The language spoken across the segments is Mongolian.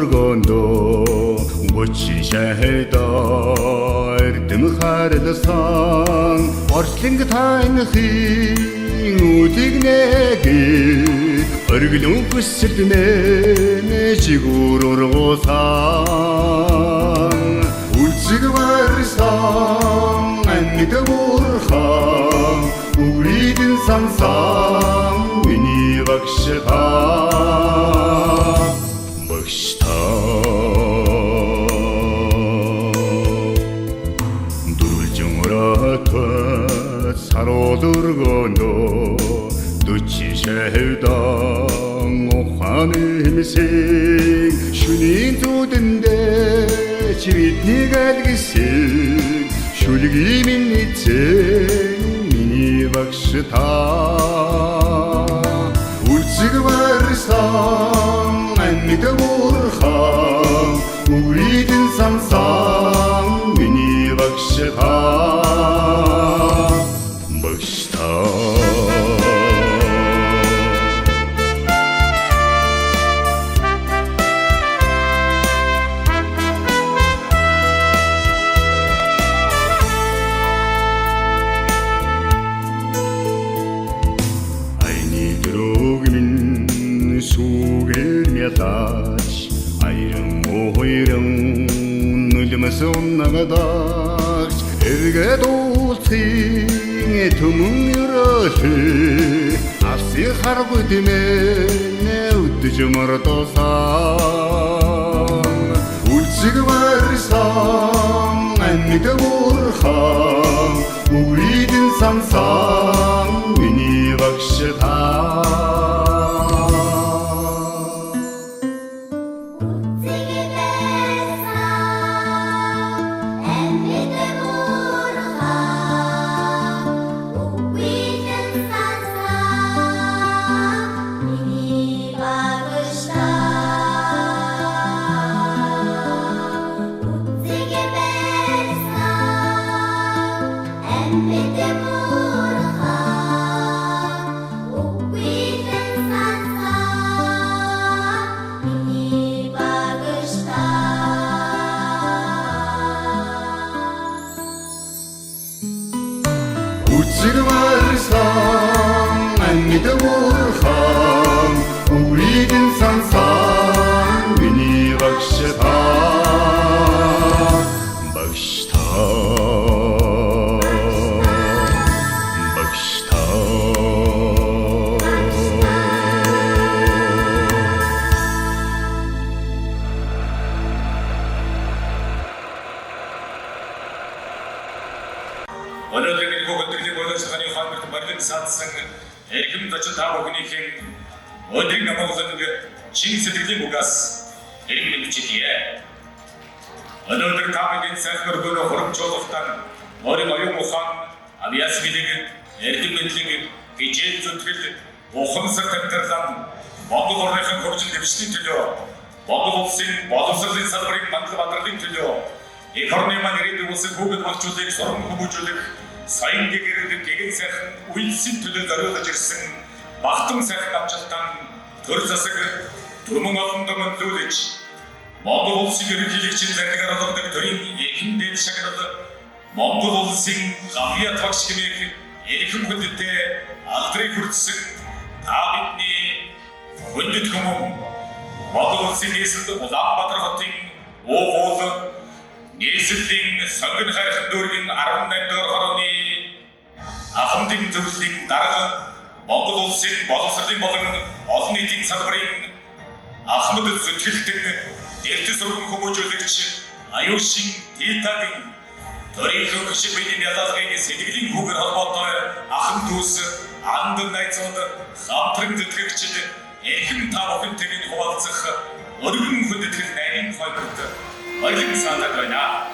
durgondo Gochi shaheda erdem khardasan Ortling taynhi udignegi Örgülün fısırdne jigururgosan Ulzig varsan annide vurhan Uridin sansan mini bakşta Bakşta Durulcun ratı sarıldırgındı Duçi şehirdan okan imsin Şunin tudinde çivitni gelgisin Şulgimin için mini bakşta Ulzig varsan annide vurhan Uridin sansan mini bakşta Bakşta Taş ayrım oyrım nülmesin nagadak evge dolsin etumun yürası asi harbu dimene utıcımır tosan ulçig varsan annide vurhan uridin sansan mini bakşta Ulzig varsan annide vurhan Uridin sansan mini bakşta Bakşta Bakşta Сатсан эрхэм зочин та бүхнийхээ өдрийн намаглаг чин сэтгэлийн угаас эрхэм мэдчихдээ. Өнөөдөр та бидний сайхан өргөнөө хурамчлуулалтаар өөрийн оюун ухаан авиас билег эрхэм мэдлэг хичээл зүтгэл ухамсар тавтарлан Монгол орныхын хөгжил дэвшлийн төлөө Монгол улсын боловсролын салбарын мандал бадралын төлөө эх орны маань ирээдүйн улсын хүүхэд боловсролыг сургам хүмүүжүүлэх Сайн гэгэрэг гэгэн сайхан үйлсийн төлөө зориулж ирсэн багтан сайхан амжилтан төр засаг түрмэн олон дэмжлүүлж Монгол улсын ерөнхийлөгчийн зарлагаар олгодог төрийн эхэм дээл шагнал Монгол улсын гавьяа багш хэмээх эрхэм хүндэтэй алдрыг хүртсэн та бидний хүндэт хүмүүн Монгол улсын нийслэл Улаанбаатар хотын уугуул нийслэлийн сонгон хайрхан дүүргийн 18 дугаар хорооны ахмадын зөвлөлийн дарга Монгол улсын боловсролын болон олон нийтийн салбарын ахмад зүтгэлтэн эрдэс сургууль хүмүүжүүлэгч Аюушин Титагийн төрийн хөгжил биеийн ялалгын сэтгэлийн хүүгээр холбоотой ахын дүүс анд найзууд хамтран зүтгэгчд эрхэм та бүхэнтэйг хуваалцах өргөн хүндэтгэл нарийн хойгод Ойлын санаад байна.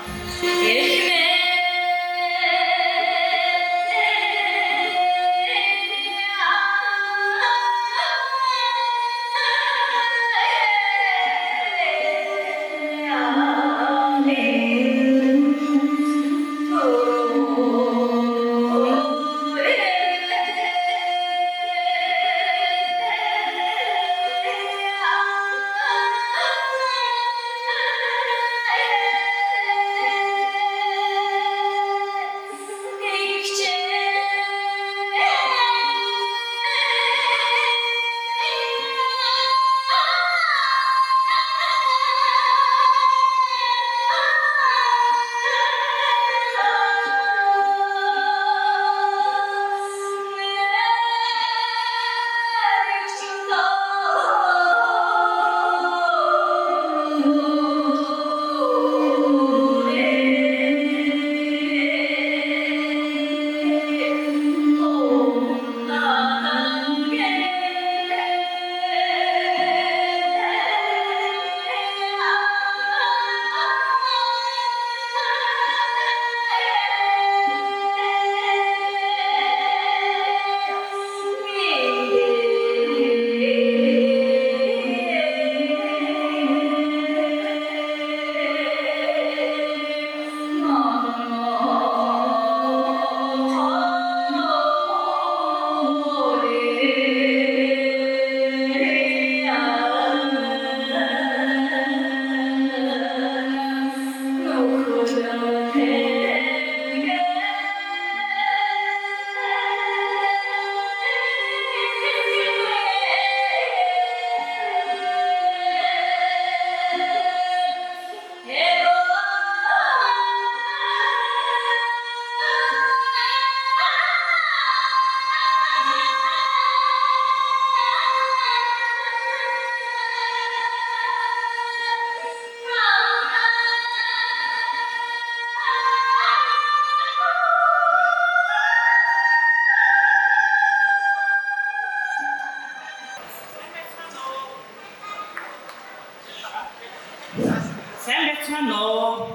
сайн байцгаана уу.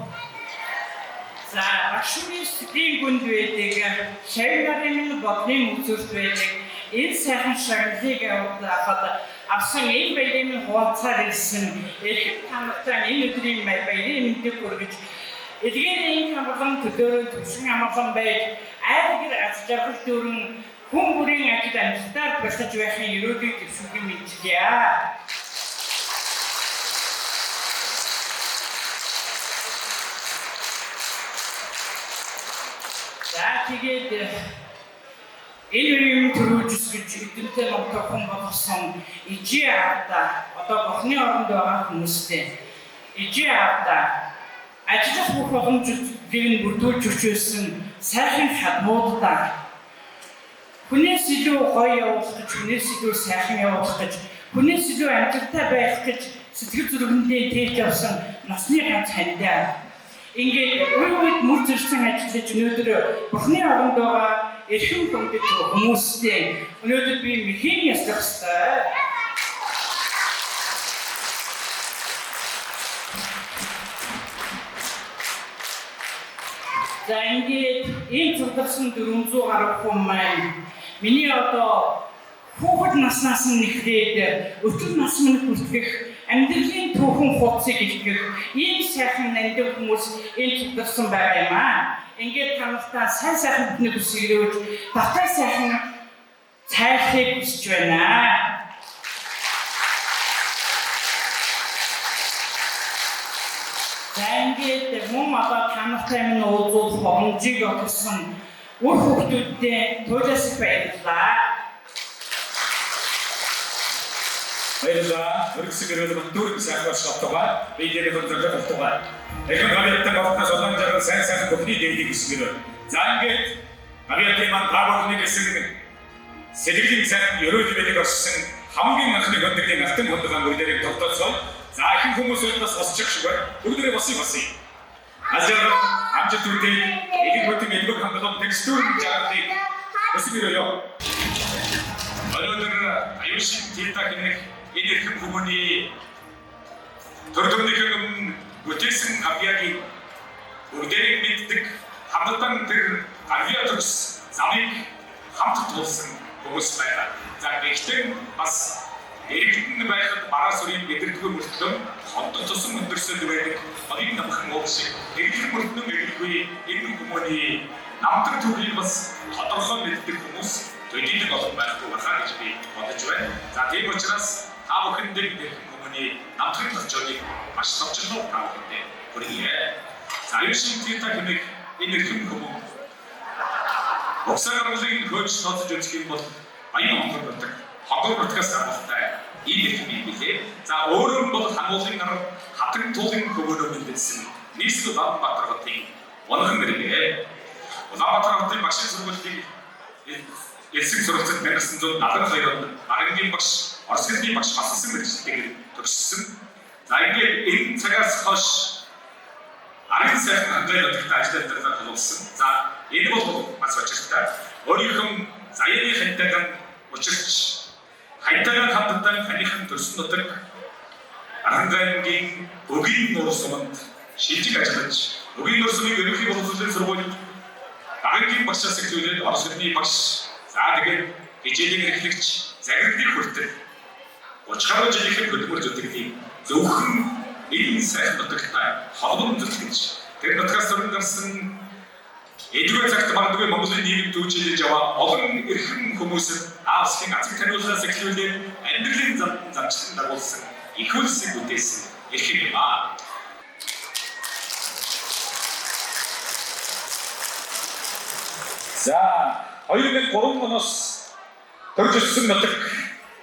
За багшийн сэтгэлийн гүнд байдаг, шавь нарын бодлын үзүүлэлт байдаг. Энэ сайхан шагналыг аваад авсан энэ баярын хуваалцаар ирсэн эрхэм танартай энэ өдрийн баярын мэндийг хүргэж эдгээр энэ хамгаалан төлөөрөө төвшин амгалан байж айдгэр аз жаргал дүүрэн хүн бүрийн ажил амжилтаар босож байхын ерөөдийг төвшингийн мэдчилье. За тэгээд энэ юм төрүүлж гэж эдэнтэй номтойхон болгосон ижи аавда одоо бохны оронд байгаа хүмүүстэй ижи аавда ажиллах бүх боломжийг бүрдүүлж өчөөсөн сайхан хадмуудаа хүнээс илүү гоё явуулах гэж, хүнээс илүү сайхан явуулах гэж, хүнээс илүү амжилттай байх гэж сэтгэл зүрхэндээ тээж явсан насны ганц хандаа. Ингээд үед мөр зэрсэн ажиллаж өнөөдөр Бурхны оронд байгаа эрхэм хүндэт хүмүүстэй өнөөдөр би мэхийн яслах ёстой. За ингээд энэ цугласан 400 гаруй хүн маань миний одоо хүүхэд наснаас нь эхлээд өтөр нас минь хүртэх амьдралын түүхэн хуудсыг илтгэх ийм сайхан нандин хүмүүс энэ цугласан байгаа юм аа. Ингээд танартаа сайн сайхан бүхний хүсэлөөж баттай сайхан цайхыг хүсэж байна. За ингээд мөн одоо танартай минь уулзуулах боломжийг олгосон үр хүүхдүүдтэй туйлаас баярлалаа. Баярлалаа. Өргөсгөрөөл мандуурын сайхан шатгаа биений хөлтөөр тавтгаа. Эхлээд гавьяатан авахнаас олон жаргал сайн сайхан бүхний дээдийг өсгөрөө. За ингээд гавьяатын маань таавахны гэсэн сэтгэлийн сайхан ерөөдөө байдаг болсон хамгийн анхны хөндөрлийн алтан хөндөрийн үйлдвэрийг тогтооцоо. За ихэнх хүмүүс өөрөөс босчих шиг байна. Бүгдээ босъё. Ажил амжилт үүтэй эдгээр бүтэн эдгээр хангалуун текстур жаргалыг өсгөрөө. Өнөөдөр аюулшин тэлтаг хэмнэх энэ эрхэм хүмүүний төрөлхтөн бүтээсэн гавьяагийн бүгдийг мэддэг хамтдан тэр гавьяа төгс замыг хамт туулсан хүмүүс байна. За гэхдээ бас эргэтэн байхад бараа сүрийн мэдрэдгүй мөртлөө хондог тусан өндөрсөд байдаг багийн намхан уушиг эргэх мөртлөө эргэлгүй энэ хүмүүний намтар төрлийн бас тодорхой мэддэг хүмүүс төдийлэг олон байхгүй байна гэж би бодож байна. За тийм учраас та бүхэндээ хүмүүний намтрын зорчоог маш товчлоо та бүхэндээ хүргье. За аюулшин тэлтаг хэмээх энэ эрхэм хүмүүс угсаа гаргалыг хөөж тооцож үзэх юм бол баян онгор болдог. Хогор подкаст хамттай ийм эрхэм юм билээ. За өөрөө бол хамуулын нар хатан туулын хөвөөрөө мэдсэн нийслэл Улаанбаатар хотын онгон нэрээ. Улаанбаатар хотын багшийн сургуулийн эсрэг сургуульд 1972 онд Арангийн багш, Орос хэлний багш хассан мэргэжилтэйгээр төгссөн. За ингээд энэ цагаас хойш Аран сайхан хангалттай нутагт ажиллаж тулсан. За энэ бол бас очиртай. Өөрийнхөө заяаны хантайгаар учирч хайтайгаар хамтдаа ханыхан төрсөн нутаг Арангийн өгийн нуур суманд шилжиг ажиллаж өгийн нуур сумын ерөнхий боловсролын сургуульд Арангийн багшаас эхлүүлээд Орос хэлний багш. За тэгээд хичээлийн эрхлэгч загварыг хүртэл 30 гаруй жилийн хөдөлмөр зүтгэлийн зөвхөн энэ сайхан нутагтай холбон зүтгэж тэр нутгаас өрн гарсан эдгээр цагт магадгүй Монголын нийгэм төвчилж яваа олон эрхэм хүмүүсд аавсхийн азэг таниулахаас эхлүүлээд амьдралын замчлан дагуулсан их үлсийг бүтээсэн эрхэм юм аа. За 2003 оноос төрж өссөн нутаг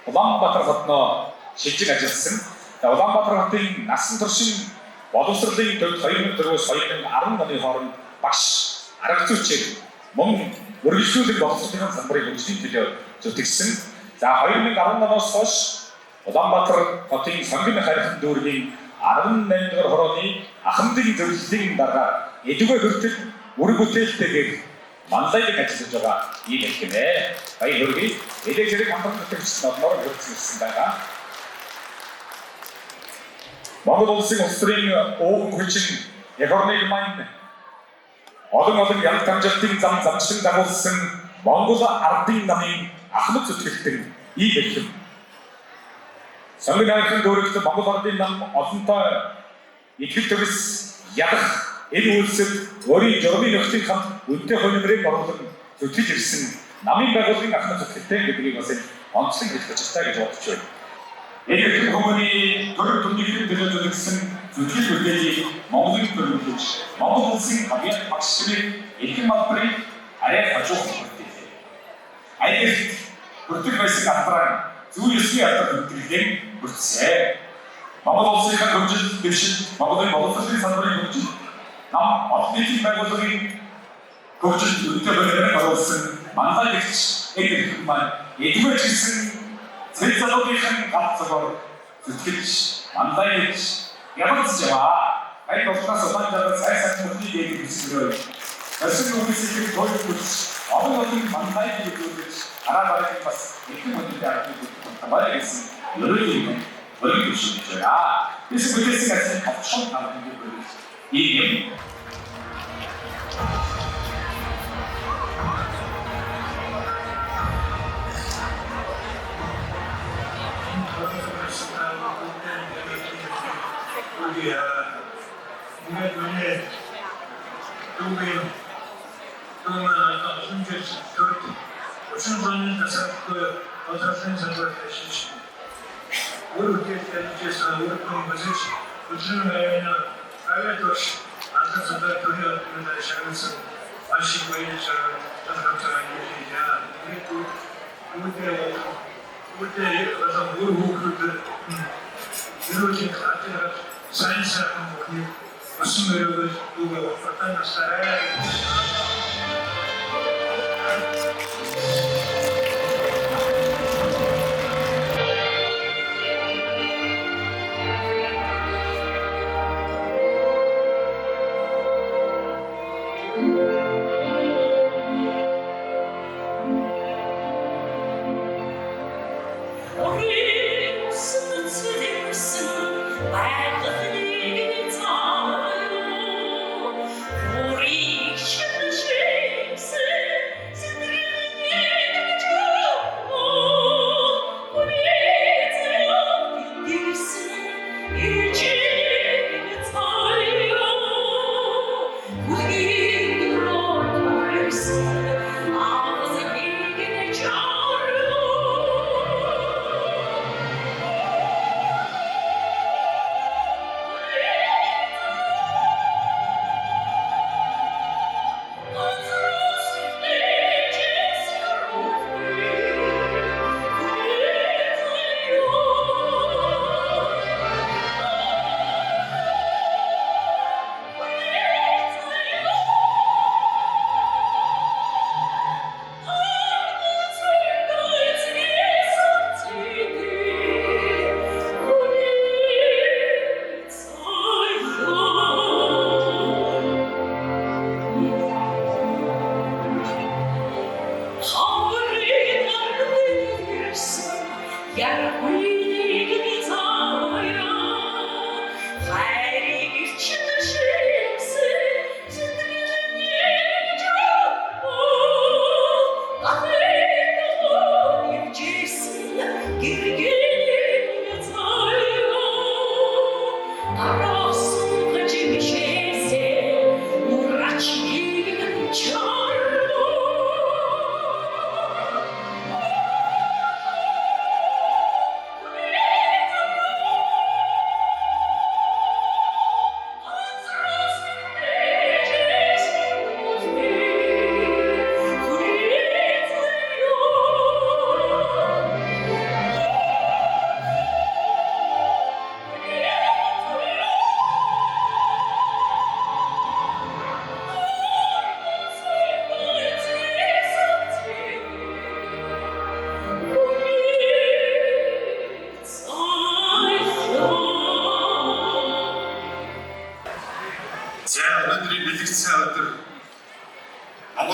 Улаанбаатар хотноо шилжиж ажилласан. Улаанбаатар хотын насан туршийн боловсролын төвд 2004-өөс 2010 оны хооронд багш, арга зүйчээр мөн үргэлжлүүлэн боловсролын самбарыг хөгжлийн төлөө зүтгэсэн. За 2010 оноос хойш Улаанбаатар хотын сонгон харилхан дүүргийн 18 дугаар хорооны ахмадын зөвлөлийн дараагаар эдгээр хүртэл үр бүтээлтэйгээр манлайлаг ажиллаж байгаа ийм хэлхэмээ. Баяр хүргэе. Эдгээр зэрэг хамтран нутагчид нодноор хөрсөн байсан байгаа. Монгол улсын улс төрийн өвгөн хүчин эх орныг маань олон ял тамжалтын замчлан дагуулсан Монгол ардын намын ахмад зүтгэлтэн ийм бэлхэм. Сонгон хайрхан дөрөвлөсөн Монгол ардын нам олонтой итгэл төрөс ядах энэ үйлсэд өөрийн журмын нөхцөлийн хамт үнэтэй хонимрыг оруулан зүтгэж ирсэн намын байгууллагын ахмад зүтгэлтэн гэдгийг бас онцлог хэлж чадтай гэж бодож байна. Энэ хүмүүний төрөв төдийгүй төлөвлөсөн зүтгэл бүтээлийг Монголын төлөвлөж Монгол улсын хамгийн багшрын эрхэм малбарыг арай хажуух хэрэгтэй. Аялалд бүртгэх байсан албараа зүүн ёсны албаар бүртгэлэн бүрдсэн. Монгол улсын хөгжил дэвшил Монголын боловсролын салбарын хөгжил нам олон нийтийн байгууллагын хөгжил үнэтэй хөрөнгөнд оруулсан манлайлагч эрхэм маань эдгээр гэсэн цэц залуугийн ганц цагаар зүтгэлж манлайлагч ябц яваа. Ай доктор сотандаа сайсан бүхний дээг хэсгэрээ. Тэрсэн үгсийг тойлж олон манлайлагч үзүүлж араа бараг бас эрхэм хүнтэй арга таваа гэсэн өөрөөр хэлбэл this is a option in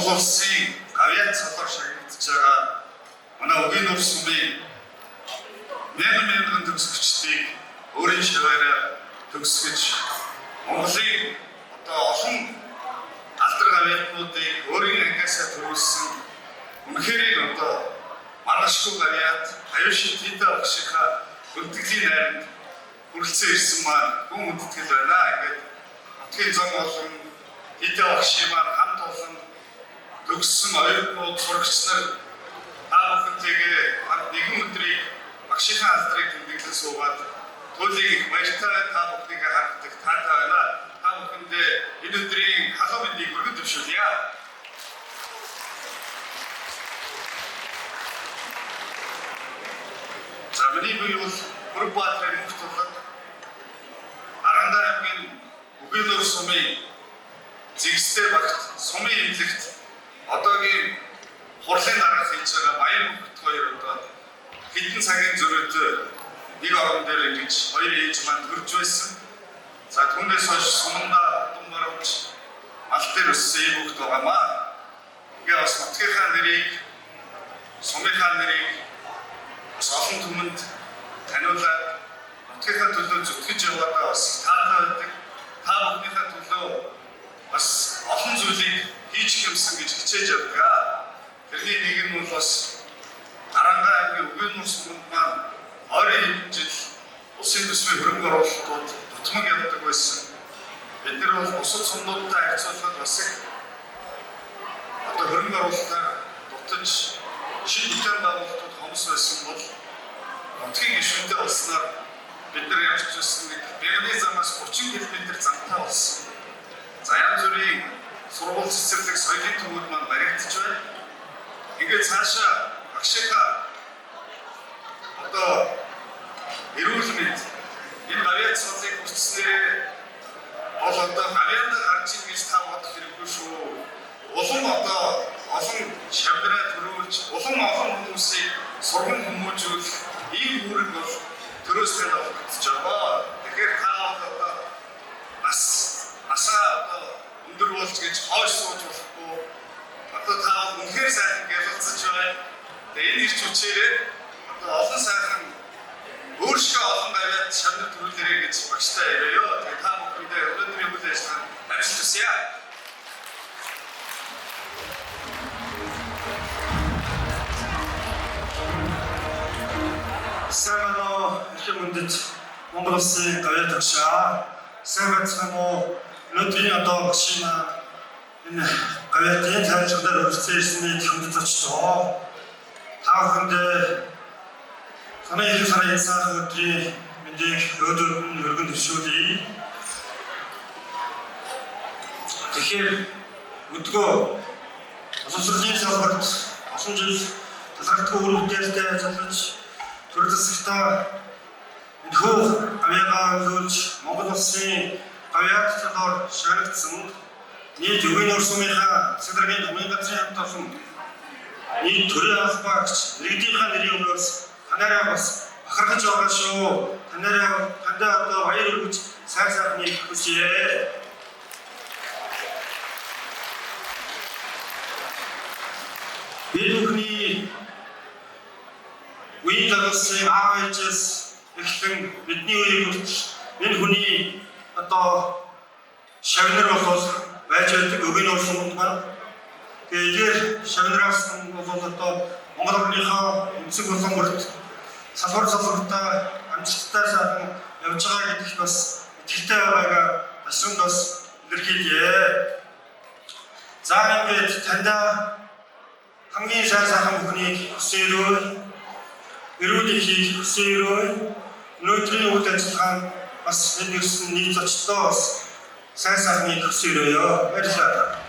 Монгол улсын авиац салбар шагнагдж байгаа манай Өгийн нуур сумын 8,000 төгсөгчдийг өөрийн шаваараа төгсгөж Монголын одоо олон алдар гавьяатнуудыг өөрийн ангиасаа төрүүлсэн үнэхээр одоо маргашгүй гавьяат аюушин Тита багшийнхаа үлдэглэлийн найранд хүрэлцэн ирсэн маань гүн үндэтгэл байна. Ингээд нутгийн зам болон Тита багшийн маань хамт олон төгссөн оюутнууд сурагч нар та бүхэнтэйгээ нэгэн өдрийг багшийнхаа алдрыг тэмдэглэн суугаад туйлыг их баяртай та бүхнийг харагдах таатай байна. Та бүхэндээ энэ өдрийн халуун мэндийг өргөн төвшүүлье. За миний бие бол Бүрбаатрын мөнх тулад Аргандаа аймгийн Үгэнөр сумын Зэгстэй багт сумын эмнэлэгт одоогийн хурлын дарга хийж байгаа Баян мөнхт хоёр одоо хэдэн цагийн зөрөөтэй нэг орон дээр ингэж хоёр ээж маань төрж байсан. За түүнээс хойш суманда дум барууч мал дээр өссөн ийм хөлт байгаамаа. Тэгээ бас нутгийнхаа нэрийг, сумынхаа нэрийг бас олон түмэнд таниулаад нутгийнхаа төлөө зүтгэж яваадаа бас таатай байдаг. Та бүхнийхээ төлөө бас олон зүйлийг хийж гэмсэн гэж хичээж явдаг. Тэрний нэг нь бол бас Аргандаа аймгийн Үгэнөр суманд маань 20 жил улсын төсвийн хөрөнгө оруулалтууд дутмаг явдаг байсан. Бид нар бол бусад сумнуудтай харьцуулахад бас их одоо хөрөнгө оруулалтаар дутаж шин бүтээн байгуулалтууд хомс байсан бол нутгийн гишүүнтэй болсноор бид нар явж байсан нэг Бэрний замаас 30 км замтай болсон. За янз бүрийн сургууль цэцэрлэг соёлын төвүүд маань баригдаж байна. Ингээд цаашаа багшийнхаа одоо эрүүл мэнд энэ гавьяат соёлыг хүчснээр бол одоо гавьяатаа гарч ийн гэж та бодох хэрэггүй шүү. Олон шавдраа төрүүлж, олон хүмүүсийг сургам хүмүүжүүлэх ийм үүрэг бол төрөөсөө олгогдож байгаа. Тэгэхээр та одоо асаа өндөр болж гэж хойш сууж болохгүй. Одоо та үнэхээр сайхан гялалцаж байна. Тэгээ энэ ирч хүчээрээ одоо олон сайхан өөрсдөө олон гавьяат шавдар төрүүлээрэй гэж багштай яриа. Тэгээ та бүхэндээ өнөөдрийн үйл ажиллагаанд амжилт хүсье. Сайн их мөндөд Монгол улсын гавьяат агшаа. Сайн байцгаана уу? Өнөөдрийн одоо багшийн энэ гавьяатын тайлбараар өргөцсөн ирсний хүндэт очтоо. Та бүхэндээ санаа ирэх сарын сайхан өдрийн мэндийг өргөн төвшүүлье. Тэгэхээр өдгөө боловсролын салбарт олон жил талархтгүй үр бүтээлтэй ажиллаж төр засагтаа энэхүү гавьяагаа хөлж Монгол улсын гавьяат талаар шагнагдсан нийт Үгэнөр сумынхаа цэцэрлэгийн хамгийн газрын хамт олон нийт төрийн анх багш нэгдийнхаа нэрийн өмнөөс танараа бас бахархаж байгаа шүү. Тандаа одоо баяр хүргэж сайхан хүсье. Бид бүхний үеийн залуусын аав ээжээс эхлэн бидний үеийг хүртэл энэ хүний одоо шавнар бол байж байдаг Үгэнөр суманд байна. Тэгээд шавнараас нь бол одоо Монгол орныхоо өнцөг болон бүрт салбартаа амжилттай сайхан явж байгаа гэдэгт бас итгэлтэй байгааг ташранд бас илэрхийлье. За ингээд тандаа хамгийн сайхан бүхнийг хүсээрөө эрүүл ихийг хүсээрөө өнөөдрийн үйл ажиллагаанд бас энэ ирсэн нийт зочдоо бас сайхныг хүсээрөө баярлалаа.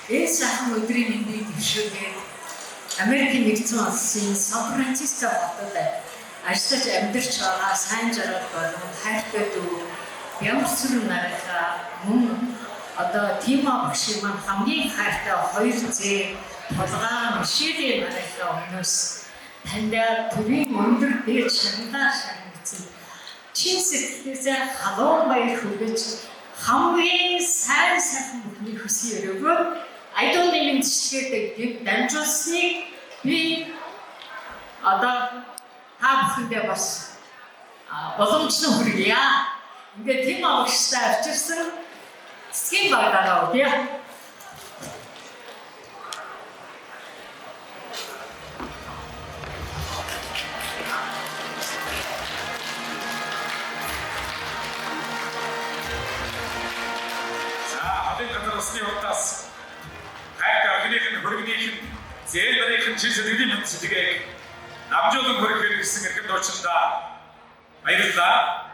Энэ сайхан өдрийн мэндийг дэвшүүлээд Америкийн нэгдсэн улсын Сан Франциско хотод ажиллаж амьдарч байгаа сайн жаргал болон хайртай дүү Ямсүр нарийнхаа мөн одоо Тима багшийн маань хамгийн хайртай 2Z толгой Мишелийн нарийнхаа өмнөөс тандаа төрийн өндөр дээд шагналаар шагнагдсан чин сэтгэлээсээ халуун баяр хүргэж хамгийн сайн бүхний хүсье өрөөгөө айдууны мэдчилгээтэй дамжуулсныг би одоо та бүхэндээ бас боломжтой хүргье. Ингээд тийм авчирсан цэцгийн багаараа үгүй. Усны уртаас хайртай охиных нь хөргөнийх нь зээл барих нь чин сэтгэлийн мэдсэлтэйг намжуулан хөргөхөр гэсэн эрхэм дуучиндаа баярлалаа.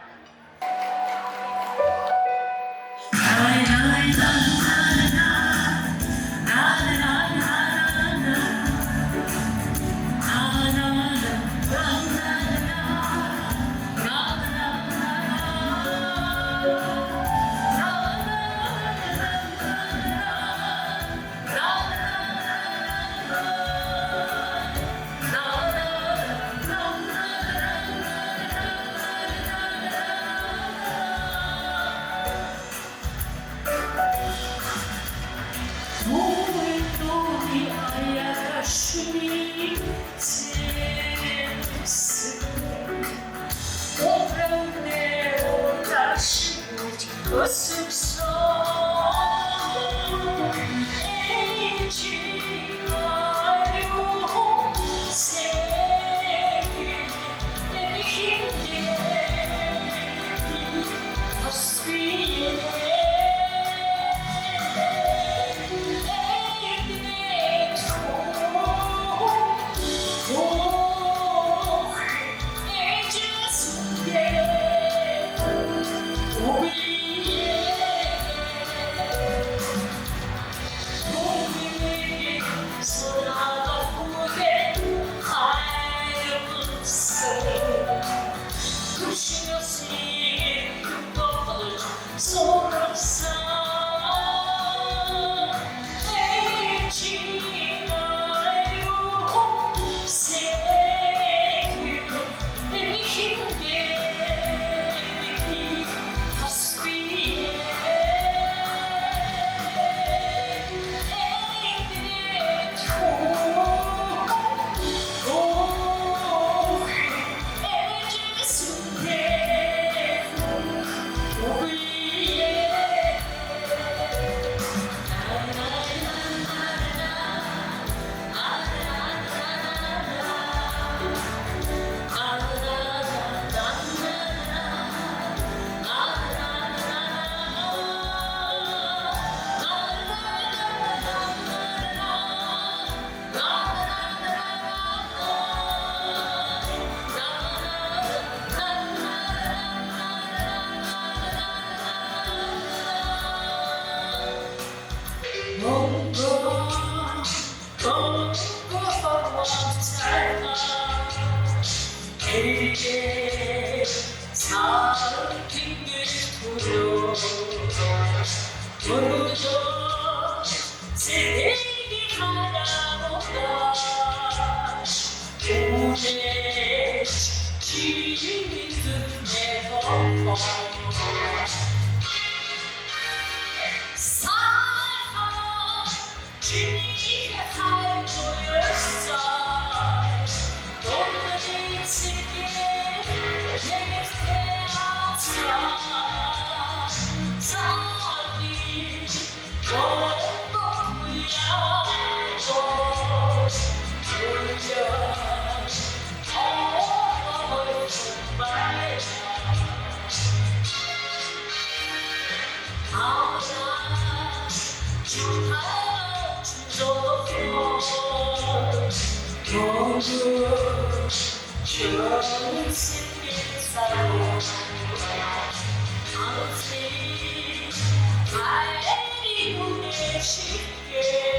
I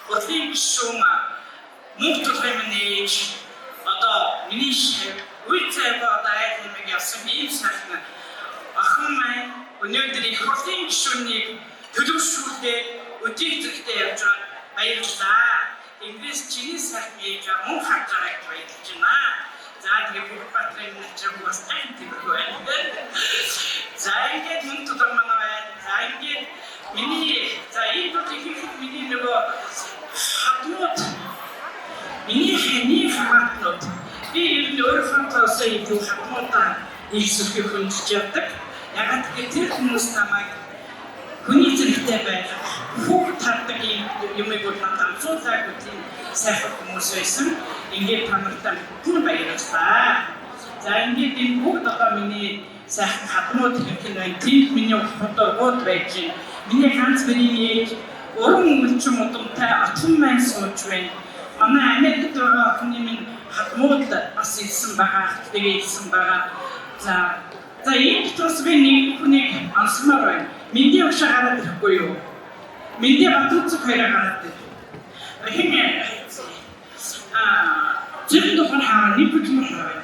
Урлагийн гишүүн мөнгө төлөх юм нээж одоо миний үеийн одоо айд хэмээг явсан ийм сайхан охин маань өнөөдөр их хурлын гишүүнийг төлөвшүүлээд өдийг зэрэгтэй явж байгаа баярлалаа. Эндээс чиний сайхан ээж мөн харж байгааг баярлаж байна. За тэгээд Бүрбаатрын начраг бас тань тиймэрхүү байна. За ингээд мөн tudar манай байна. За ингээд миний за энэ бүхий миний нөгөө хатнууд миний хэний хамаатнууд би ер нь өөрөө фантазаа ийм хатнуудаа их сүрхий хөндөж явдаг. Ягаад гэвэл тэр хүмүүс намайг хүний зэрэгтэй байх хүүхд татдаг юм уу надад зузааг үгүй сайхан хүмүүс байсан. Ингээд тамартаа хүн баярлалаа. За ингээд энэ бүгд одоо миний сайхан хатнууд гэх юм байна. Тэнд миний фотогод байж байна. Миний ганц миний уран үлчим удамтай отон маань сууж байна. Манай Америкт байгаа хүний минь хатнууд бас ирсэн байгаа. Тэгээ ирсэн байгаа. За энэ тус би нэг хүнийг ансмаар байна. Миний ушаа гараад ирэхгүй юу? Миний батуцк хайраа гараад ир. Хинэ зөвхөн тухайн хаа нэг бүч мөр байна.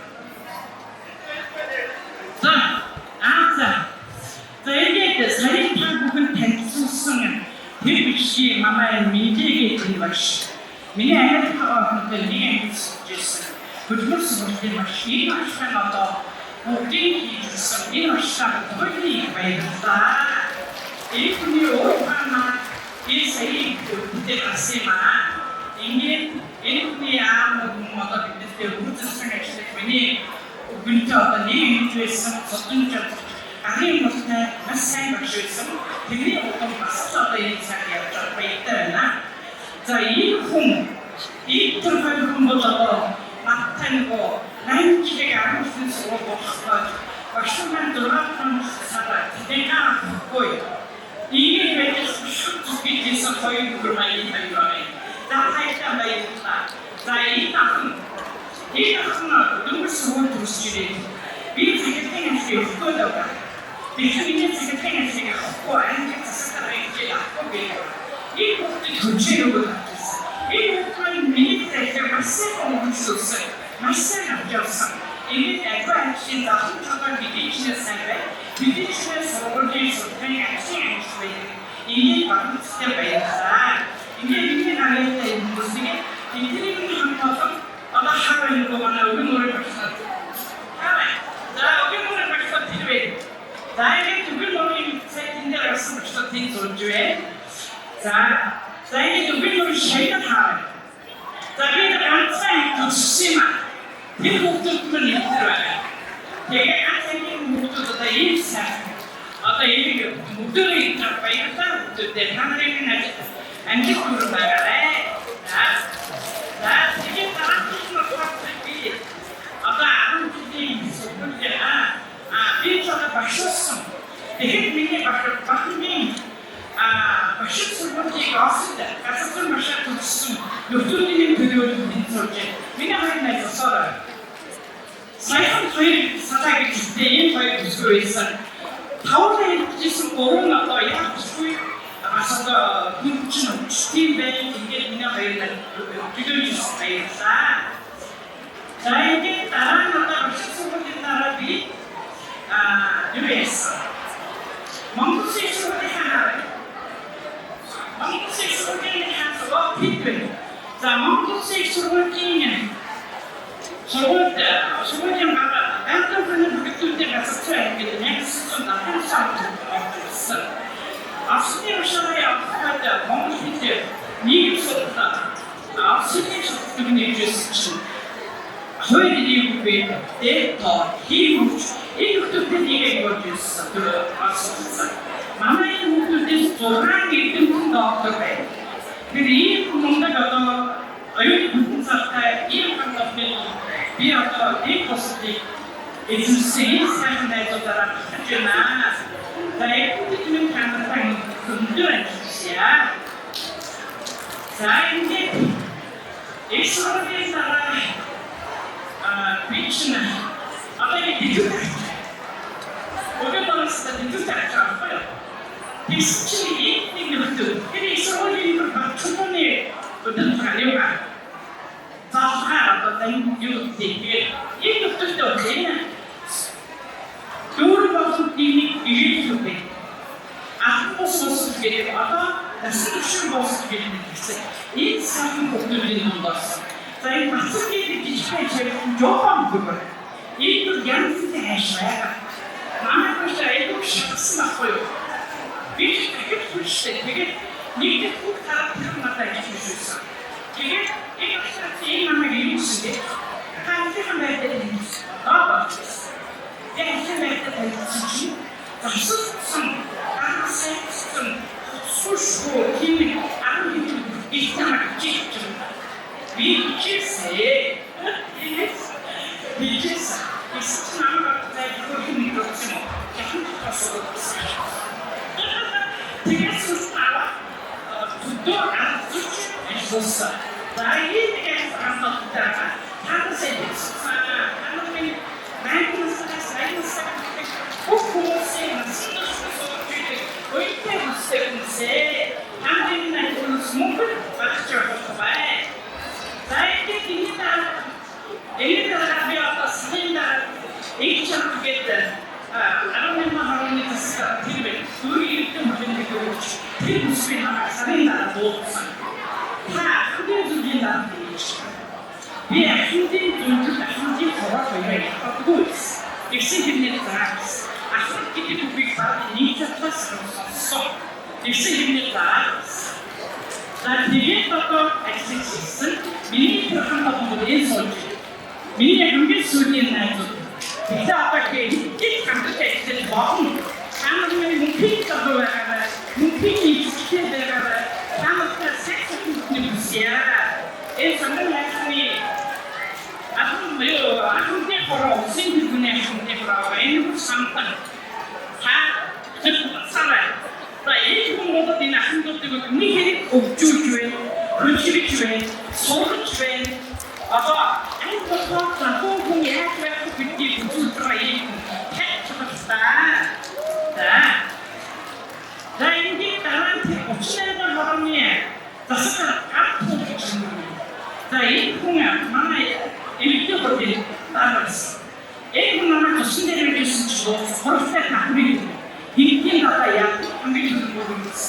За ингээд сарын та бүхэн танилцсан тэр бичгийн манай медиагийн тэр багш. Миний Америк хавтад нэг хэлсэн. Хөдөлмөр сургуулийн багш ийм ашиг одоо бүгдийг хийсэн. Энэ ашиг бүгдийг баярлалаа. Эхний уурхана ийсэй бүгдээ асимаа. Ингээд энэ яамд модод бидээ үзсэн ажил миний өгөнтэй одоо нэг хэлсэн цогцолж ахын мөртэй маш сайн багш байсан. Тэрний удам бас одоо энэ цаг явж байгаа байна. За энэ хүн ийм төрлийн хүн бол одоо маттайгоо 8 жилийн амжилтын сургууль болчихсон. Багшхан дөрөвөн сард тэгээгүй. Ийм байдаг шүтж бидээс хоёр бүрмай байна. Дахайтай баярлалаа. За энэ ах дөрөв сургууль төгсөж би цагтын ажил өгөхөд байгаа. Би цагтын ажил авахгүй анги засаг авахгүй. Энэ бүхний төлчөө өгөх. Энэ бүхний миний массан хүмүүссэн. Массан авчихсан. Энэ ажлын дахин цагаан бидийчнээс сайн. Бидийчнээс сургуулийн судалгааны ажлын ажил. Энэ багцтай баярлалаа. Ini nalai tadi musiknya, ini hampa ada hal yang mana orang orang berkata, apa? Dah orang orang berkata tidak. Dah ini orang orang saya tidak rasa berkata tidak juga. Dah ini orang orang saya tak. Tapi orang saya itu sima, ini untuk menilai. Jadi orang saya untuk tadi sah, atau ini untuk ini apa yang kita untuk dengan ini nanti. Anjir kurbannya, jadi tanah itu berarti apa? Ini sebenarnya, ini cara bahasa. Ini bahasa ini, bahasa seperti bahasa. Bahasa itu bahasa Turki. Doktor ini beliau ini Turki. Ini apa yang saya? Saya tuh sadar kita ini diskusi. Tahu ni kisah orang atau yang diskusi. Asal kunci tim band ini bayar video bayar sah. Saya ini taran atau sesuatu yang di US. Mungkin sesuatu yang mungkin sesuatu yang sebab itu. Mungkin sesuatu yang sebab yang apa? Atau pun begitu dengan sesuatu yang sesuatu yang sama. Aslında yaşamaya hatta konuşmuştu. Niye sorduğunda? Aslında yaşadığı necesi için. Böyle diyor ki, ta hiç ilk dediğine görüyorsun. Aslında. Bana ilk sonra gittim doktor bey. Bir iyi kumunda kadar ayıp kumsakta iyi kanatlı bir hata ilk pozitif. Etkisiz sahne olarak cenaz. Saya itu cuma tentang kemudian ya. Saya ini Israel bicara apa yang dijual. Orang orang sedang dijual apa ya? Istri ini betul. Ini Israel ini berbagai betul sekali kan. Faham atau энэ юу гэдэг ийм төвчтэй байна. Дөрөв болон дийник ирэх үү. Ахмос гэдэг одоо насрын бос гэдэг гэсэн. Энэ сайн хүмүүсийн дундаас. За энэ мацгийн жижигхэн чиглэл жоохон бүр. Энэ янзын хайшаа. Манай хүмүүс айгүй шатсан байхгүй юу? Би их хүчтэй. Тэгээд нэг бүх характер надад ихсэн. Тэгээд энэ хэсэг намайг ирүүлсэн. Хаантайхан байдаг юм. Яг хэлээд байсан. Асуусан сушгүй kimi аргид ихтамаг чиг. Би чисээ. Би чисээ. Намайг зайгүй микрофон. Тэгээд сустава. Тутор асуусан. Заигээ хамтдаа. Танасэс. Танамын найнсаас Охоосээ ойтэсээ хандин найс мөнгө багчаа. Зайдээ кинита электрофиата синда иччэгэд арамын махарны тасга тэрвэ үргэлжлэн хөдөлгөөч тэр бүсгийн сарина дуусан. Та хөдөө зүгийнэ. Би ахинтын зүгт ахинтын хаваа bayrak гүйс. Ихсэн хэмнээд таарс. Ахад гэдэг үгийг баг нэг цатлаас сонссон. Ихсэн хэмнээд таарс. За тэгээд одоо ажигласан миний програм болоод сонж. Миний хамгийн сүүлийн найзууд. Тэгээд одоо их хамттай болсон. Хамгийн мөнгөний төвөөрөө мөнгөний ихтэй байгаа. Хамтдаа секцийн бүсяа. Самбай ясны ахмадын хороо синтгүнээ хамтдаа байгаа. Энэ самтан сарай. За энэ хүмүүс энэ ахмадуудыг нэг хэрэг өвчүүлж байна, хөлжүүлж байна, сургаж байна. Одоо энэ болохоор хүн яаж байх гэдгийг үзүүлбэрээ хэлчихлаа. За энэ тарант өчнөөр хороны засаг аппликейш. За энэ хүн манай электр хөдөлгөөний тараас. Энэ хүн манай төсөл дээр байсан чинь хортой тахмыг хийх надаа яа хамгийн түрүүс.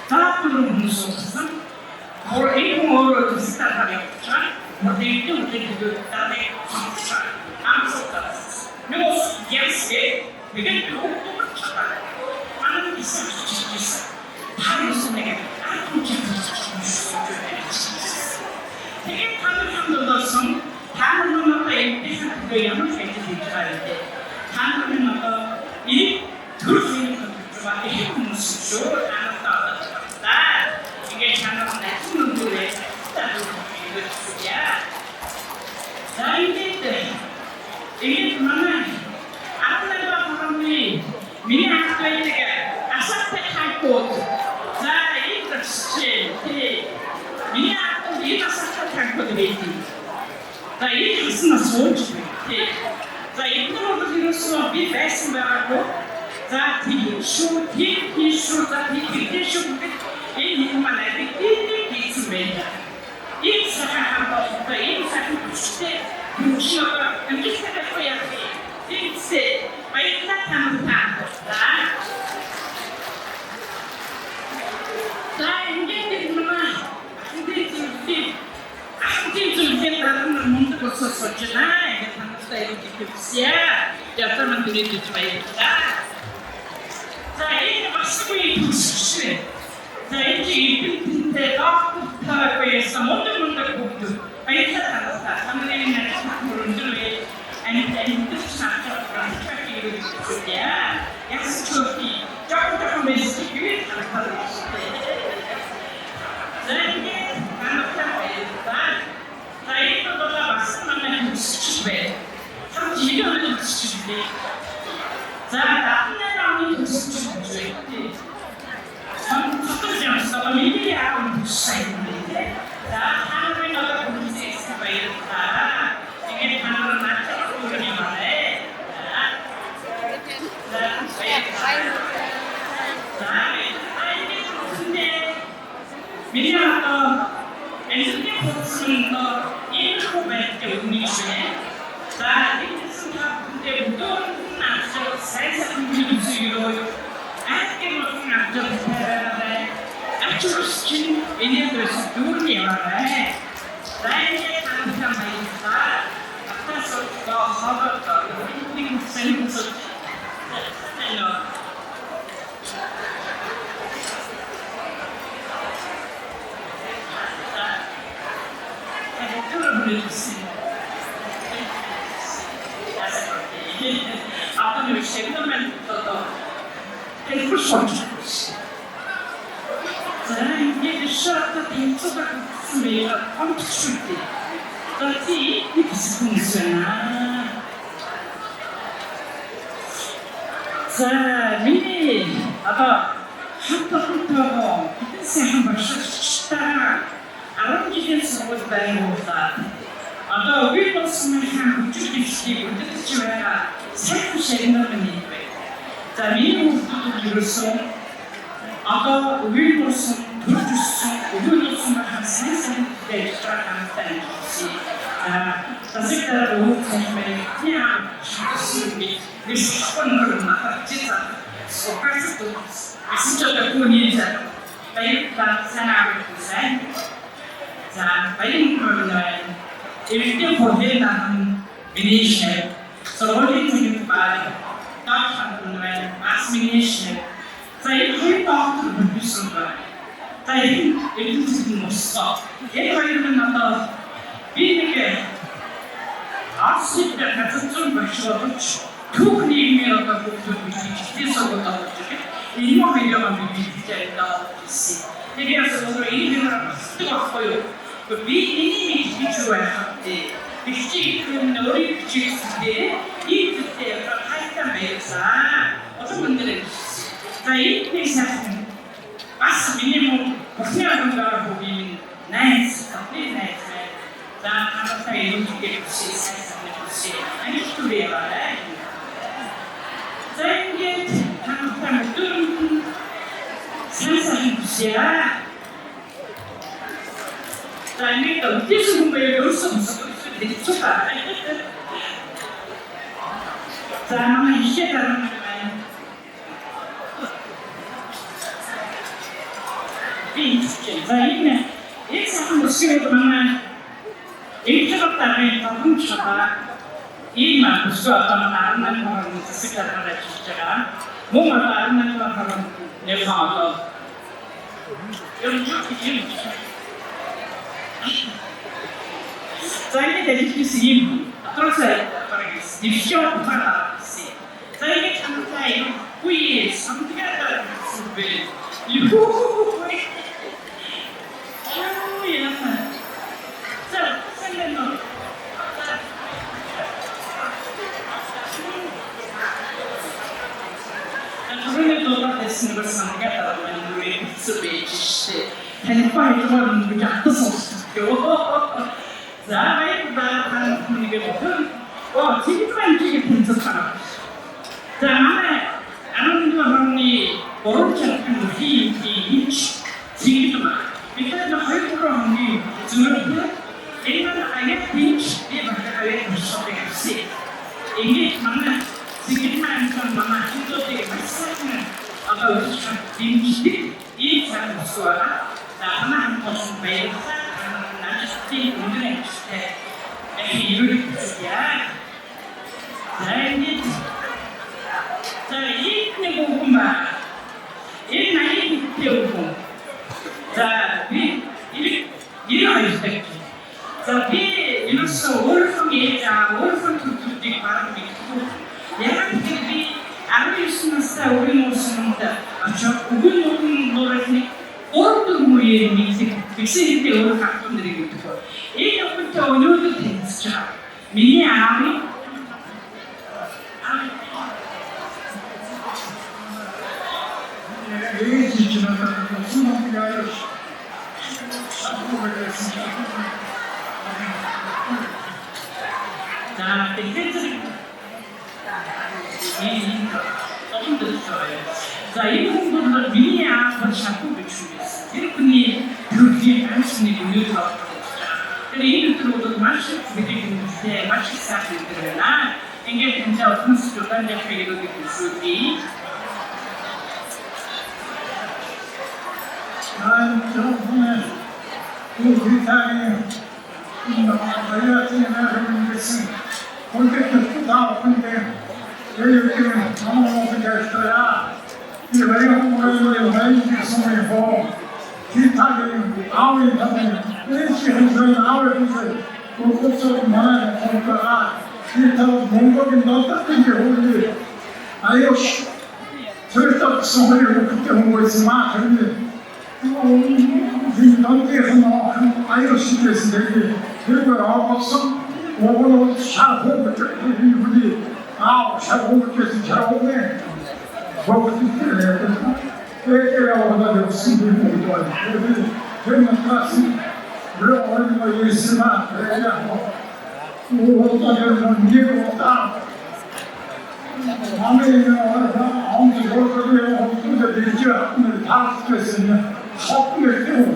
Та түрүүс болсон. Энэ хүн өөрөө төсөл тавьчихсан. Модельд үлдээдэг тааны хамтсан. Амсалтаас. Мөн ясээ бид бүгд чатаа. Манай бисэж. Харин нэг тэгээд хамтдаа таамаглалаа эмтэйг ямар фэйсбүүк хийж байгаа юм бэ? Таамаглалаа и төрлийн байгаа их хүмүүс шүү таамаглалаа. Ингээд таамаглалаа сүнүрээ таамаглалаа. Тэгээд манай атлантаа хамны миний ахлаадаг асатай хайпот. За энэ чинь миний ахлаадаг асатай хайпот гэдэг. За энэ хэсэг нь сууж байна. За энэ нь ерөөсөө би байсан байгаагүй. За тийм шүү, за тийм шүү гэдэг энэ юм манай тийм хийсэн байна. Энэ сайхан хамтдаа энэ сайхан хүчтэй хүчээр амжилттай байх юм. Тэгсээ баярлалаа хамтдаа. За ингээд манай ахмадын зүйлээ мундаг болсоос жинаа ингээд хамтдаа явуулчихъя. Ятаман дөрөж баярлалаа. За энэ басгүй хүчтэй. За энэ ibigтэй доктор байсан мундаг бүгд баярлалаа. Хамгийн нэг мөрөндөө энэ шахах гэх яг чөөхий доктор мэсийг харагдаж байна. За ингээд хамтдаа баярлалаа. За энэ бол бас манай хүчтэй байна. Хамтдаа хүчтэй байна. За тааны хүчтэй байна. Хамтдаа ямсаа миний аав хүчтэй байна. За хааны одоо хүчтэй баярлалаа. Тэгээд хаана начаа үгүй байна. Миний энэ 이거 말때 운이시네. 자, 이것은 다 근데 무더운 앞서 살살 움직이고요. 아게 무슨 앞서 살아가래. 앞으로 시킨 얘네들에서 누군지 알아래. 나에게 다른 사람이 있다. 앞에서 더 허벅다. 우리 생각서 Adım yüksekten ben tuttum. Tek kuşamış. Sen gelişarda tek tutak kısmıyla tam küçüldü. Zaten bir sıkıntısına. Sen beni ama hatta sen başlaştıkta 아버지의 속을 배우다. 아까 윌버슨을 한 주기식이 우리들지와 살구시에 넣는 일에. 자, 미국도 이루소. 아까 윌버슨, 도주슨, 윌버슨을 한 세상 때 시작한다는 것이. 자, 색깔로 정말 그냥 수습이 일시권으로 나가지자. 속까지도 진짜 본인이잖아. 바이브가 사람을 보세요. 자, 바이브는 일대 보회는 미니시, 서울대학교 말에 다한군의 마스미니시, 자, 이 회법을 무슨 거? 자, 이 무슨 못써? 이 바이브는 나도 비니게 아시다 같은 좀 마셔도 그 의미로가 그것도 기대서부터 이거 하려면 비비자다 있지. 그래서 오늘 이름을 쓰고요. 그 미니미 기초야 때 비치 그 놀이 비치인데 이 그때 하이탄 매사 어떤 분들은 자이 회사는 마스 미니멈 복수하는가 보기 나이스 커피 나이스 자 하나사 이런 게 비치 사이즈는 비치 아니 스토리야 자 이게 하나사 좀 사이즈는 비치야 자, 이게 어디서 공부해 올 수 없어. 되게 좋다. 자, 한번 이제 다른 거는 이 자, 이게 이 사람 시험은 일주일에 더 훔쳐봐. 이만 무서웠던 나는 거는 스피커를 주시잖아. 뭔가 다른 거는 내가 여기 Saya dari sini, terus saya di shop mana sih? Saya kan saya kuis, sampai ada sebelah. Yuh, ya mana? Saya no. Kalau itu tak desnya bersama kita menurut sebelah. Tanpa itu orang berjatuh sosial. 자, 바이브가 분위기 보면, 지금만 이게 분석하나. 자, 안에 아는 사람이 오른쪽 분이 인치, 지금만. 일단 바이브로 하는 게 중요한데, 일단 아예 인치, 이 바이브에 무섭게 이게 정말 지금만 좀 마마 힘들게 말씀하는 아까 우리가 인치, 이 사람 수와 나만 무슨 바이브가 나중에 오늘의 시대 이루어질 것이야. 자, 이제 자, 이 내고구마, 이 나이 배우고, 자, 이런 있을게. 자, 이로써 월성에 자, 월성 투투지 바람이 있고, 얘한테들이 알을 쓰면서 우리 모습인데, 저 우리 모습 노래니. 오른쪽 무리에 믹스일 때 오늘 가끔들이 있고 이것부터 오늘도 됐죠. 미니 아미 자, 땡땡들이 조금 더 좋아요. 자, 이 부분을 미니아 자꾸 비추겠어. 이렇게 그 뒤에 단순히 우유가 없었잖아. 근데 이 것들은 маш бидний маш их сайхан өдөр байна. Ингээд энэ хүмүүс зөвхөн яг нэг зүйлсүүдий 정부는 우리나라에 나라는 것은 본격적으로 나오는데 여기는 아무것도 없어야 이 외국어를 많이 쓰고 기타는 아무리 하면 일시행성이 아무리서 그것도 많아야 하니까 기타 뭔가를 넣었다는 게 우리 아유 절대 소리를 그때 온 거 있으면 그런데 남대에서 아이로 시켰는데 그리고 아무것도 오늘 잘 보고 우리 잘 보고 계속 잘 오네 보고 있는데 애라고 하다가 신경이 못 좋아요 그러면 다시 그래 어디가 있으나 그래야 어떤 일이 없다 마음에 있는 아무도 모르게 어떤 데 되지 않는 다 시켰으면 헛구를 때우고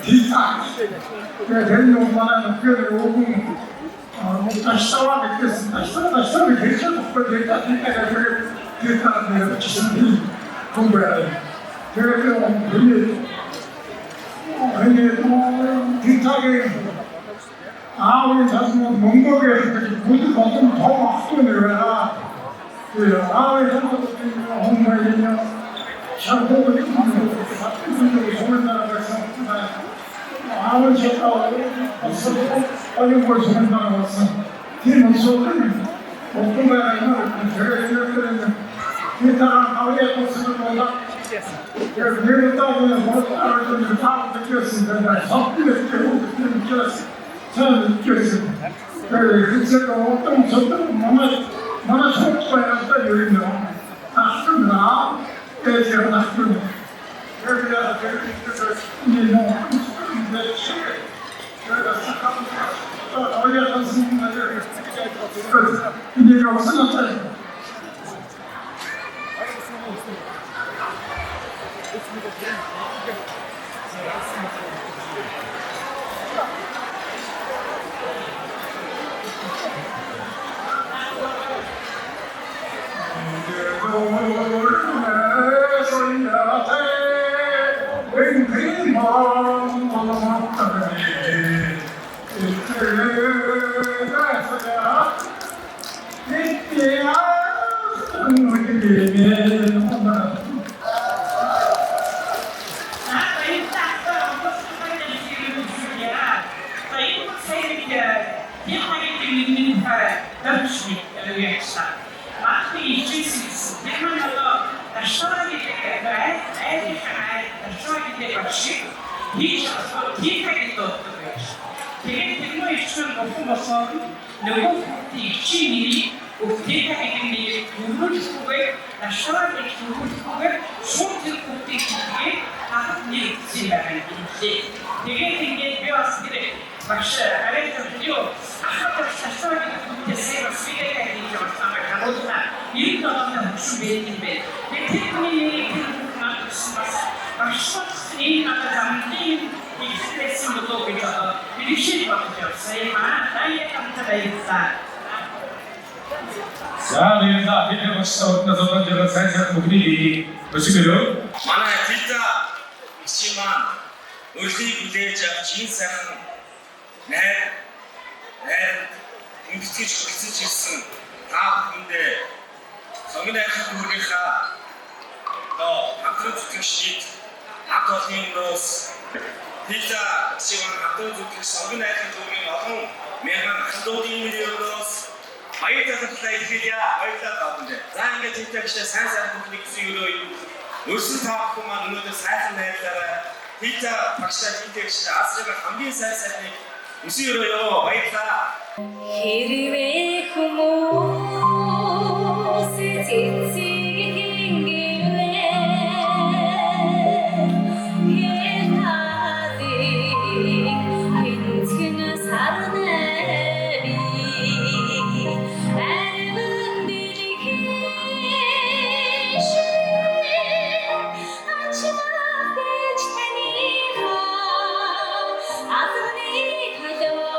기타 되는 것만은 그 오분 다시 싸워야겠습니다. 다시 싸우면 되죠. 그러니까 그래 기타를 내가 치신이 공부해야 돼. 그래서 기타에 아우리 자신은 멍멍에 모두 같은 더 학교를 해라. 아우리 자신은 홍보해야 잘 보고 있는 학생들이 소문나는 것은 아무리 좋다고 어려운 걸 소문나는 것은 팀은 소문이 공부하는 제가 생각하는 기타랑 가위에 모습을 보다 내가 따위에 모습을 좀 다 느꼈습니다. 섞이게 되고 느꼈어요. 저는 느꼈습니다. 그래서 어떤 저들은 만화 속도에 따라 요리면 다 제가 나쁜 그래야 이놈 내가 어디에 갔습니까? 이게 무슨 어쩌요? 자, 내일다 기타 박사 어떤 번째로 살살 분위기 보시고요. манай 기타 씨만 өөрсдийг хүлээж авч энэ сайхан найр ингэж хүсэж ирсэн та бүхэндээ сонгоныхаа дүүргийнхаа хамтран зүтгэгчид хамт олонний нөөц Пита 씨와 хамтран зүтгэгч сонгоныхаа дүүргийн олон мянган ахлуудын нөөц баярлалаа хэлье баярлалаа гэнэ. За ингээд тэтгчтэй сайн бүхнийг гэсэн өрөө өрсөн таах хүмүүс өнөөдөр сайхан найрлаарай. Пита багшаа тэтгчтэй асрыг хамгийн сайныг өсөн өрөө баярлалаа. хэрвээ хүмүүс цэцэг хингэлээ ятадыг хинцгэн сарнэ би арван дэлхийш ачмаа гэж таниха азны халаа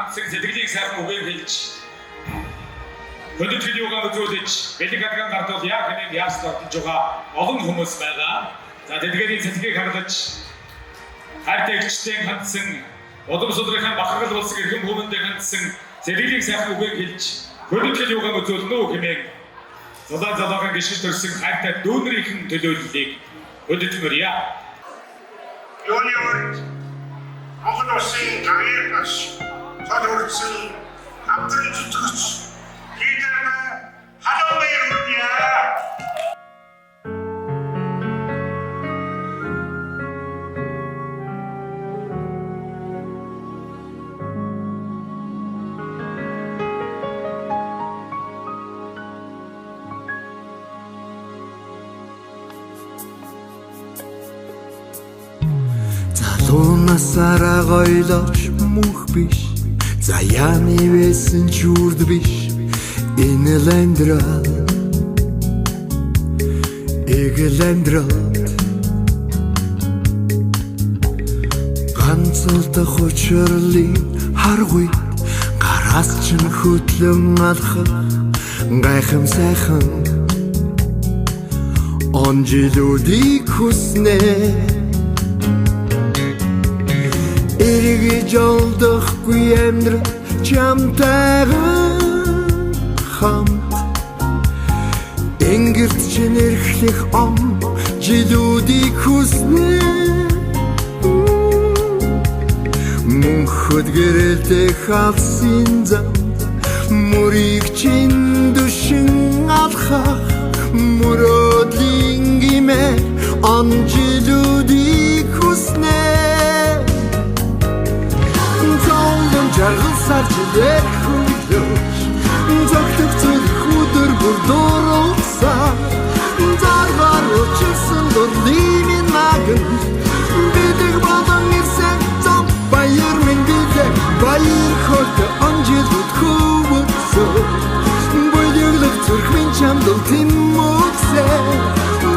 хандсан сэтгэлийг сайхан үгээр хэлж Хөдөлгөөний юугаар үзүүлж бэлэг хадгаан гардвал яг хэмээн яаж тогтож байгаа олон хүмүүс байгаа. За тэдгээрийн сэтгэлийг хангаж хайртай эгчтэй хандсан удам судрынхаа бахархал болсон эрхэм хүмүүндээ хандсан сэтгэлийг сайхан үгээр хэлж хөдөлгөөний юугаар үзүүлнэ үү хэмээн золоогийн гიშгэж төрсөн хайртай дүүнэрийн төлөөллийг хөдөлгөөрье. Юуны урд Монгол улсын карьернаас тодорхойлсон хамтран зүтгэж хийдэрнэ халуун баяруудья. Насаараа гойлооч мөнх биш заяаны байсан чүрд биш энэ лэндрал ганцлдах учрлын харгүй гараас ч хөтлөн алхах гайхам сайхан он жилүүдийг хүснэ эргэж олдохгүй амьдрал чамтайгаа хамт энгэрт чин эрхлэх ом жилүүдийг хүснэ мөнхөд гэрэлтэй халсын зам мөрийг чин дүшин алхах мөрөөдлийн гимээ он жилүүдийг хүснэ жаргал сарчилэр хүлөөж зогтөг зүрх өдөр бүр дуурсан заргаар учирсан дурлимын наган бидэг болон ирсэн зам баяр минь бидээ баяр хорт анжилуд хөвөцөө бүлэглэх зүрх минь чамдал тиммөксэ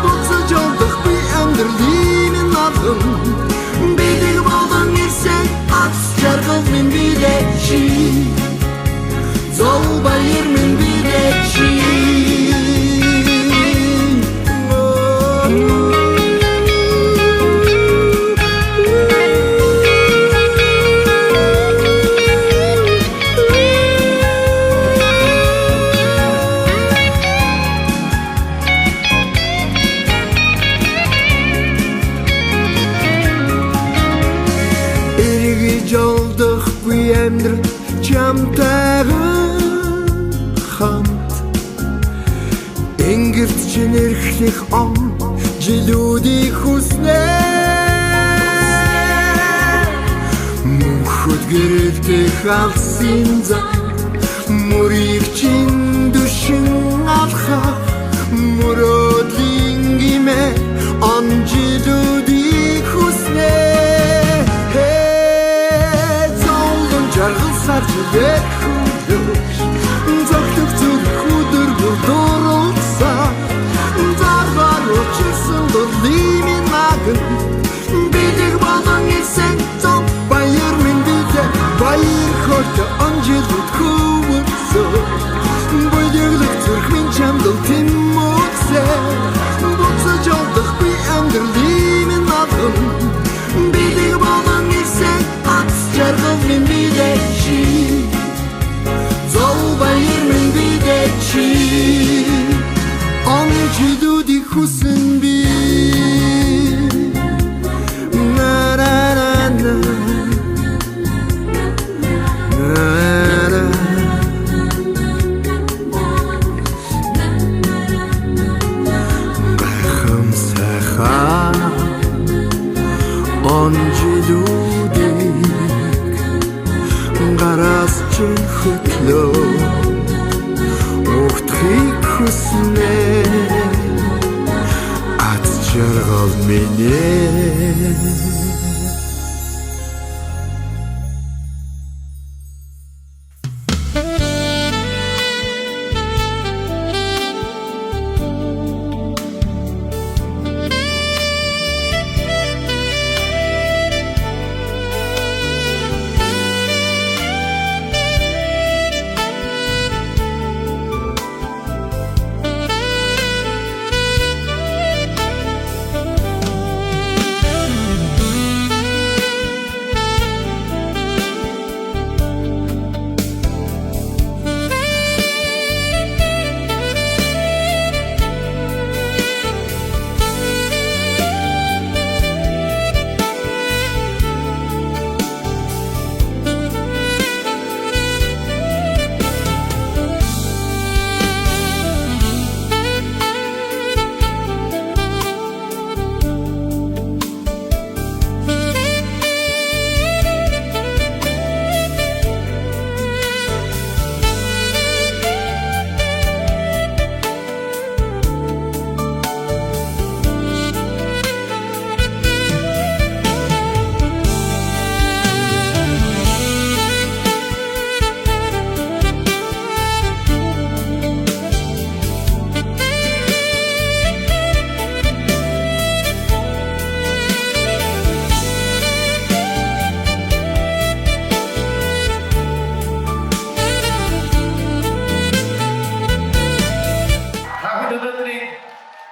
буцаж олдох би амьдралын наган бидэг болон ирсэн жаргал минь бидээ чи зол баяр минь бидээ чи чамтайгаа хамт энгэрт чин эрхлэх ом жилүүдийг хүснэ мөнхөд гэрэлтэй халсын зам мөрийг чин дүшин алхах мөрөөдлийн гимээ он жилүүдийг хүснэ жаргал сарчилэр хүлөөж зогтөг зүрх өдөр бүр дуурсан заргаар учирсан дурлимын наган бидэг болон ирсэн зам баяр минь бидээ баяр хорт анжилуд хөвөцөө бүлэглэх зүрх минь чамдал тиммөксэ буцаж олдох би амьдралын наган бидэг болон ирсэн жаргал минь бидээ чи зол баяр минь бидээ чи он жилүүдийг хүсэн би гайхам сайхан он жилүүдийг гараас чин хөтлөө ухтхийг хүснэ ат жаргал минь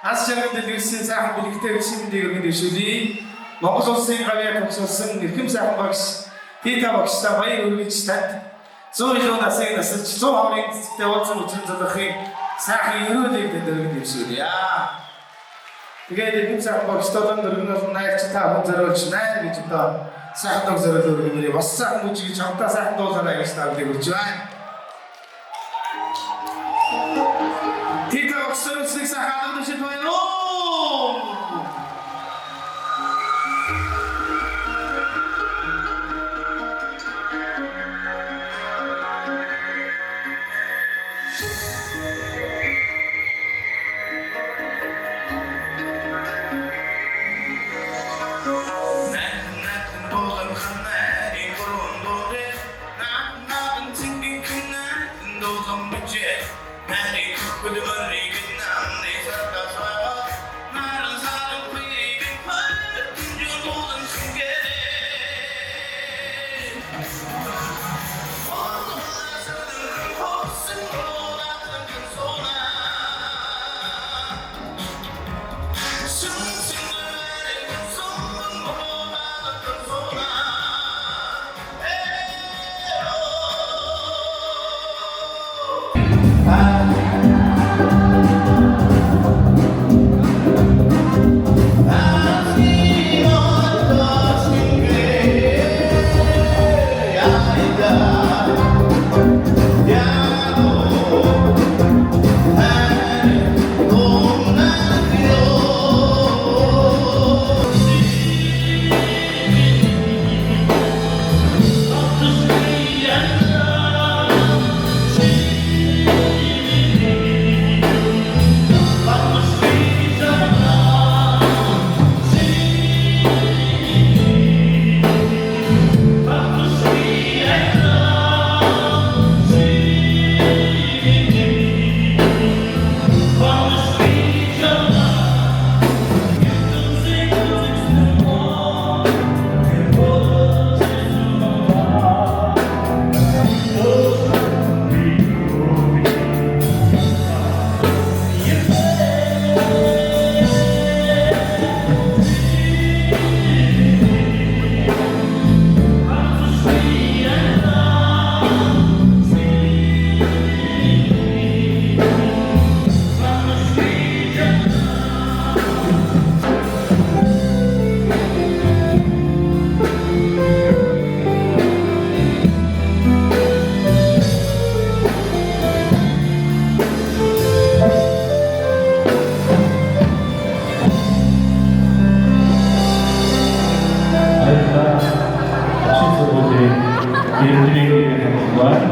Аз жаргал дэлгэрсэн сайхан бэлэгтэй гişin мэдээг өргөн дэвшүүлье. Монгол улсын гавьяа тогсолсон эрхэм сайхан багш Тита багштай баяр хүргэж танд 100 илүү насыг насалж 100 хаврын цэцэгтэй уулзсан өчрөн залгахыг сайхан өрөөлийг тэнд өргөн дэвшүүлье. Тэгээд эрхэм сайхан багштай дөрөвнөөс найрч та хүн зориулж найр гэж одоо сайхан дог зориул өргөнөөрэй. Бас сайхан үжиг чамтай сайхан дуулаарай гэж та бүдийг хүрч байна. Тита багштай сайхан дуулж байна. Ирдэрийн хамтлагаар